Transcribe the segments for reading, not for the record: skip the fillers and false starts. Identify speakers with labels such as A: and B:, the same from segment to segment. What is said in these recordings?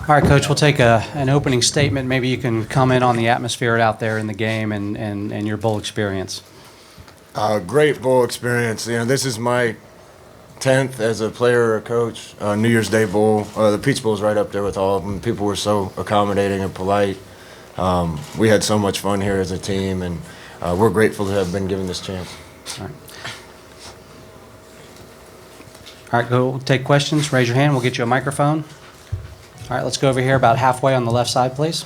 A: All right, Coach, we'll take an opening statement. Maybe you can comment on the atmosphere out there in the game and your bowl experience.
B: Great bowl experience. This is my 10th as a player or a coach. New Year's Day Bowl. The Peach Bowl is right up there with all of them. People were so accommodating and polite. We had so much fun here as a team, and we're grateful to have been given this chance.
A: All right. All right, go take questions. Raise your hand. We'll get you a microphone. All right, let's go over here about halfway on the left side, please.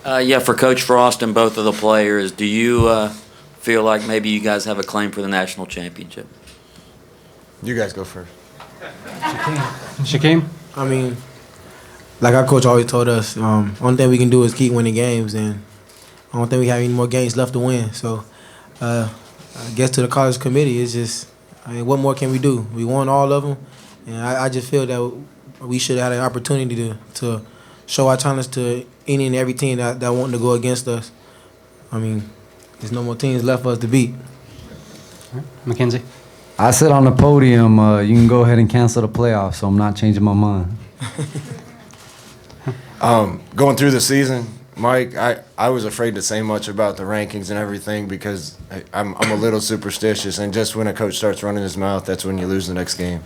C: Yeah, for Coach Frost and both of the players, do you feel like maybe you guys have a claim for the national championship?
B: You guys go first.
A: Shaquem?
D: I mean, like our coach always told us, only thing we can do is keep winning games, and I don't think we have any more games left to win. So I guess to the college committee, it's just, what more can we do? We won all of them, and I just feel that we should have had an opportunity to show our talents to any and every team that wanted to go against us. I mean, there's no more teams left for us to beat.
A: All right. McKenizie?
E: I said on the podium, you can go ahead and cancel the playoffs, so I'm not changing my mind.
B: Going through the season, Mike, I was afraid to say much about the rankings and everything because I'm a little superstitious, and just when a coach starts running his mouth, that's when you lose the next game.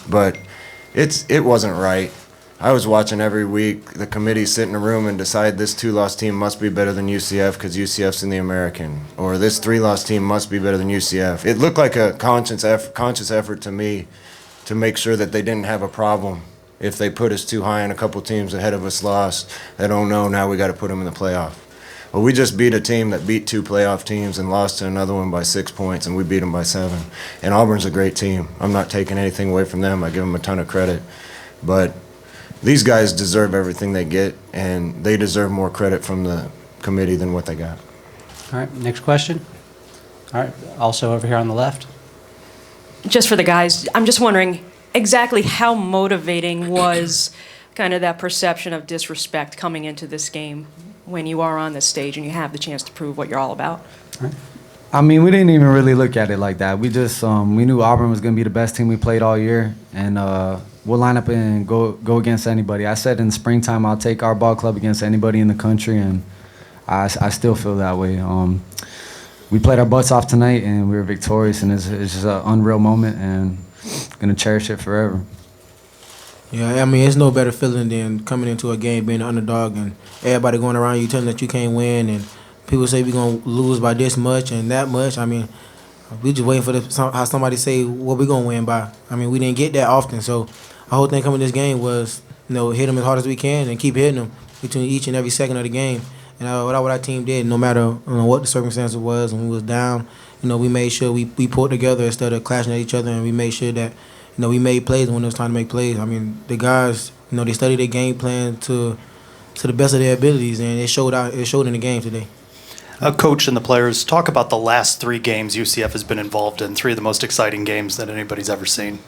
B: But it wasn't right. I was watching every week the committee sit in a room and decide this 2-loss team must be better than UCF because UCF's in the American, or this 3-loss team must be better than UCF. It looked like a conscious effort to me to make sure that they didn't have a problem if they put us too high and a couple teams ahead of us lost. That, oh no, now we got to put them in the playoff. Well, we just beat a team that beat 2 playoff teams and lost to another one by 6 points, and we beat them by 7. And Auburn's a great team. I'm not taking anything away from them. I give them a ton of credit. But these guys deserve everything they get, and they deserve more credit from the committee than what they got.
A: All right, next question. All right, also over here on the left.
F: Just for the guys, I'm just wondering exactly how motivating was kind of that perception of disrespect coming into this game when you are on this stage and you have the chance to prove what you're all about?
A: All right.
E: I mean, we didn't even really look at it like that. We just we knew Auburn was going to be the best team we played all year, and we'll line up and go against anybody. I said in the springtime I'll take our ball club against anybody in the country, and I still feel that way. We played our butts off tonight, and we were victorious, and it's just an unreal moment, and going to cherish it forever.
D: Yeah, I mean, it's no better feeling than coming into a game being an underdog and everybody going around you telling that you can't win, and people say we're going to lose by this much and that much. I mean, we just waiting for how somebody say what we're going to win by. I mean, we didn't get that often, so our whole thing coming to this game was, hit them as hard as we can and keep hitting them between each and every second of the game. And what our team did, no matter what the circumstances was, when we was down, we made sure we pulled together instead of clashing at each other, and we made sure that we made plays when it was time to make plays. I mean, the guys, they studied their game plan to the best of their abilities, and it showed in the game today.
G: Coach and the players, talk about the last 3 games UCF has been involved in, 3 of the most exciting games that anybody's ever seen.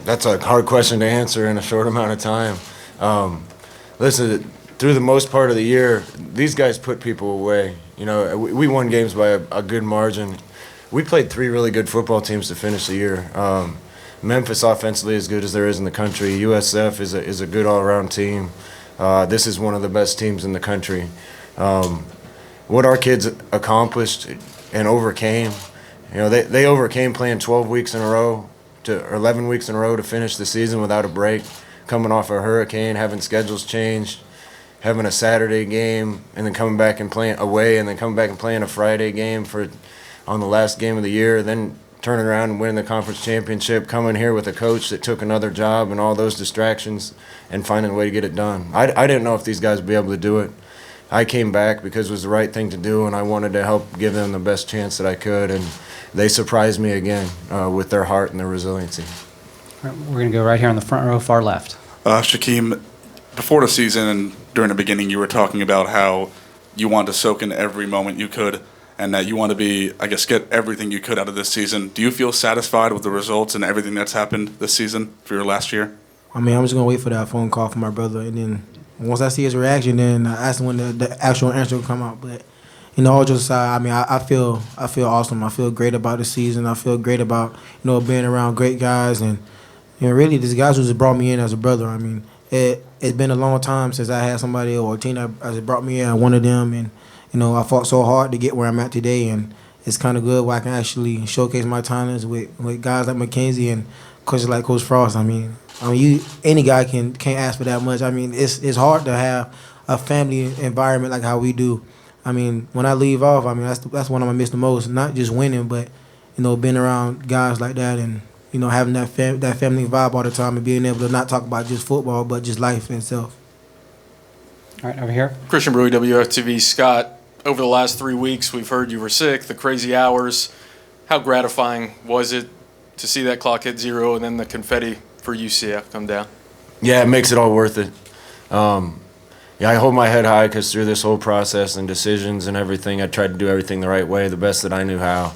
G: That's
B: a hard question to answer in a short amount of time. Listen, through the most part of the year, these guys put people away. We won games by a good margin. We played 3 really good football teams to finish the year. Memphis offensively as good as there is in the country. USF is a good all-around team. This is one of the best teams in the country. What our kids accomplished and overcame, they overcame playing 12 weeks in a row or 11 weeks in a row to finish the season without a break, coming off a hurricane, having schedules changed, having a Saturday game, and then coming back and playing away, and then coming back and playing a Friday game on the last game of the year, then turning around and winning the conference championship, coming here with a coach that took another job and all those distractions and finding a way to get it done. I didn't know if these guys would be able to do it. I came back because it was the right thing to do, and I wanted to help give them the best chance that I could, and they surprised me again with their heart and their resiliency.
A: All right, we're going to go right here on the front row, far left.
H: Shaquem, before the season and during the beginning, you were talking about how you wanted to soak in every moment you could, and that you want to get everything you could out of this season. Do you feel satisfied with the results and everything that's happened this season for your last year?
D: I mean, I'm just going to wait for that phone call from my brother, and then once I see his reaction, then I ask him when the actual answer will come out. But, all jokes aside, I mean, I feel awesome. I feel great about the season. I feel great about, being around great guys. And, really, these guys who just brought me in as a brother. I mean, it's been a long time since I had somebody or a team that has brought me in. I wanted them, and I fought so hard to get where I'm at today, and it's kind of good where I can actually showcase my talents with guys like McKenizie and coaches like Coach Frost. I mean, any guy can't ask for that much. I mean, it's hard to have a family environment like how we do. I mean, when I leave off, I mean that's what I'm gonna miss the most. Not just winning, but being around guys like that and having that family vibe all the time and being able to not talk about just football but just life itself.
A: All right, over here.
I: Christian Brewy, WFTV. Scott, over the last 3 weeks, we've heard you were sick, the crazy hours. How gratifying was it to see that clock hit 0 and then the confetti for UCF come down?
B: Yeah, it makes it all worth it. I hold my head high because through this whole process and decisions and everything, I tried to do everything the right way, the best that I knew how.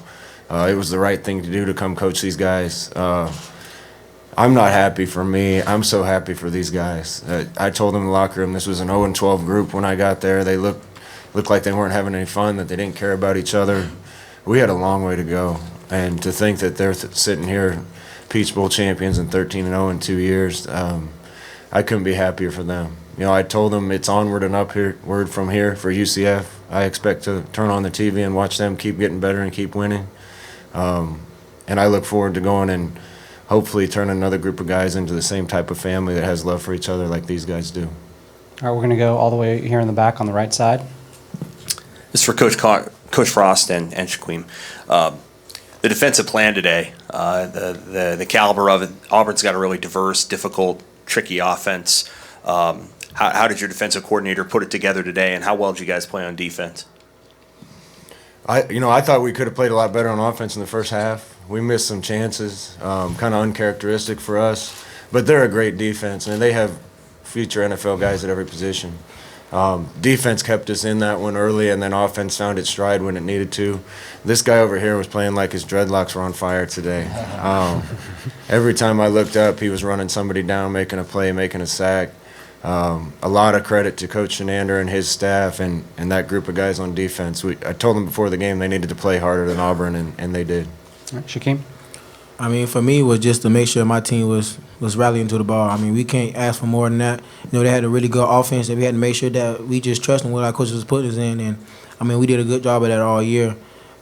B: It was the right thing to do to come coach these guys. I'm not happy for me. I'm so happy for these guys. I told them in the locker room this was an 0-12 group when I got there. They looked like they weren't having any fun, that they didn't care about each other. We had a long way to go. And to think that they're sitting here, Peach Bowl champions and 13-0 in 2 years, I couldn't be happier for them. I told them it's onward and upward from here for UCF. I expect to turn on the TV and watch them keep getting better and keep winning. And I look forward to going and hopefully turn another group of guys into the same type of family that has love for each other like these guys do.
A: All right, we're going to go all the way here in the back on the right side.
J: This is for Coach Frost and Shaquem. The defensive plan today, the caliber of it, Auburn's got a really diverse, difficult, tricky offense. How did your defensive coordinator put it together today, and how well did you guys play on defense?
B: I thought we could have played a lot better on offense in the first half. We missed some chances, kind of uncharacteristic for us. But they're a great defense, and they have future NFL guys at every position. Defense kept us in that one early, and then offense found its stride when it needed to. This guy over here was playing like his dreadlocks were on fire today. Every time I looked up, he was running somebody down, making a play, making a sack. A lot of credit to Coach Shenander and his staff and that group of guys on defense. I told them before the game they needed to play harder than Auburn, and they did.
A: All right, Shaquem?
D: I mean, for me, it was just to make sure my team was rallying to the ball. I mean, we can't ask for more than that. They had a really good offense, and we had to make sure that we just trust in what our coaches was putting us in. And, I mean, we did a good job of that all year.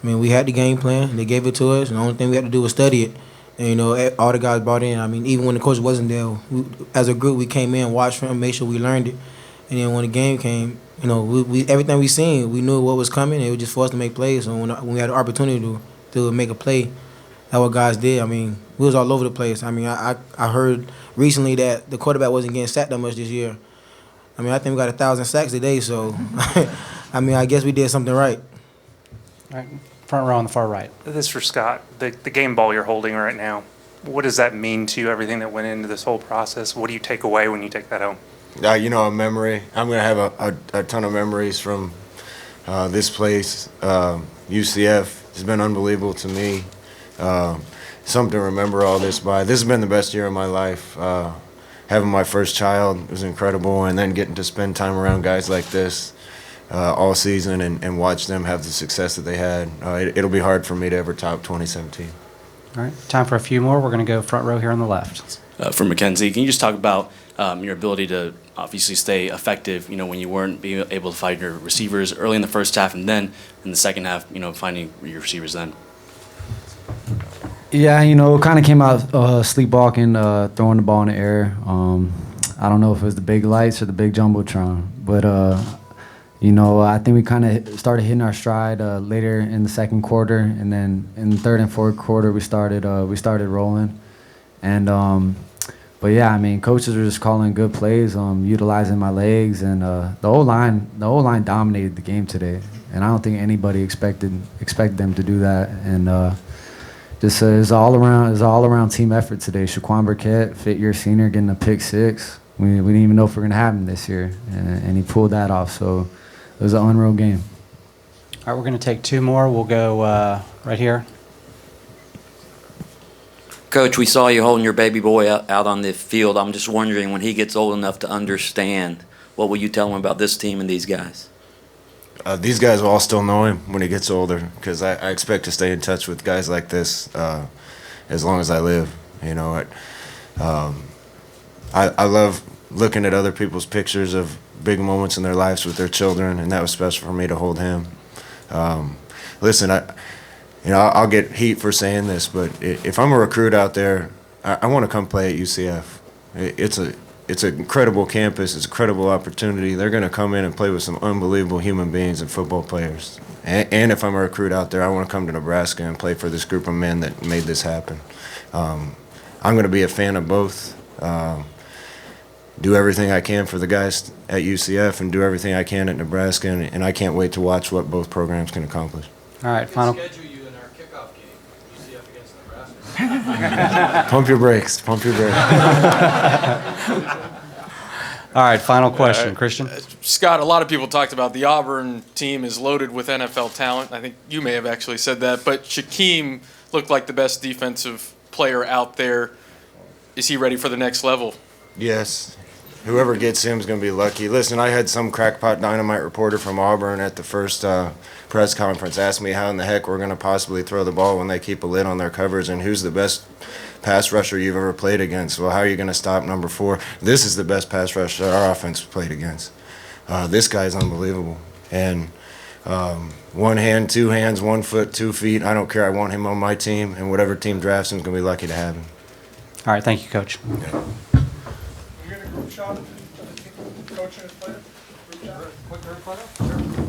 D: I mean, we had the game plan, and they gave it to us, and the only thing we had to do was study it. And, all the guys bought in. I mean, even when the coach wasn't there, as a group, we came in, watched him, made sure we learned it. And then when the game came, we everything we seen, we knew what was coming. It was just for us to make plays. So when we had the opportunity to make a play, that's what guys did. I mean, we was all over the place. I mean, I heard recently that the quarterback wasn't getting sacked that much this year. I mean, I think we got 1,000 sacks today. So, I mean, I guess we did something right.
A: All right, front row on the far right.
K: This is for Scott. The game ball you're holding right now, what does that mean to you, everything that went into this whole process? What do you take away when you take that home?
B: A memory. I'm going to have a ton of memories from this place. UCF has been unbelievable to me. Something to remember all this by. This has been the best year of my life. Having my first child was incredible, and then getting to spend time around guys like this all season and watch them have the success that they had. It'll be hard for me to ever top 2017.
A: All right, time for a few more. We're going to go front row here on the left.
L: For McKenizie, can you just talk about your ability to obviously stay effective, when you weren't being able to find your receivers early in the first half, and then in the second half, finding your receivers then?
E: Yeah, kind of came out sleepwalking, throwing the ball in the air. I don't know if it was the big lights or the big jumbotron, but I think we kind of started hitting our stride later in the second quarter, and then in the third and fourth quarter we started rolling, and but yeah, I mean, coaches were just calling good plays, utilizing my legs, and the O-line dominated the game today, and I don't think anybody expected them to do that, and. Just it's all around team effort today. Shaquem Griffin, fifth-year senior, getting a pick six. We didn't even know if we're gonna have him this year, and he pulled that off. So it was an unreal game.
A: All right, we're gonna take two more. We'll go right here.
C: Coach, we saw you holding your baby boy out on the field. I'm just wondering, when he gets old enough to understand, what will you tell him about this team and these guys?
B: These guys will all still know him when he gets older, because I expect to stay in touch with guys like this as long as I live. I love looking at other people's pictures of big moments in their lives with their children, and that was special for me to hold him. Listen, I'll get heat for saying this, but if I'm a recruit out there, I want to come play at UCF. It's an incredible campus. It's a incredible opportunity. They're going to come in and play with some unbelievable human beings and football players. And if I'm a recruit out there, I want to come to Nebraska and play for this group of men that made this happen. I'm going to be a fan of both. Do everything I can for the guys at UCF and do everything I can at Nebraska, and I can't wait to watch what both programs can accomplish.
A: All right, final.
M: Schedule you in our kickoff game, UCF against Nebraska.
B: Pump your brakes. Pump your brakes.
A: All right, final question, Christian.
I: Scott, a lot of people talked about the Auburn team is loaded with NFL talent. I think you may have actually said that, but Shaquem looked like the best defensive player out there. Is he ready for the next level?
B: Yes. Whoever gets him is going to be lucky. Listen, I had some crackpot dynamite reporter from Auburn at the first press conference ask me how in the heck we're going to possibly throw the ball when they keep a lid on their coverage and who's the best pass rusher you've ever played against. Well, how are you going to stop number 4? This is the best pass rusher our offense played against. This guy's unbelievable. And one hand, 2 hands, 1 foot, 2 feet. I don't care. I want him on my team, and whatever team drafts him is going to be lucky to have him.
A: All right, thank you, Coach.
B: Yeah.
M: You're going to group shot, coach and his player? Group shot? Quick group photo? Sure.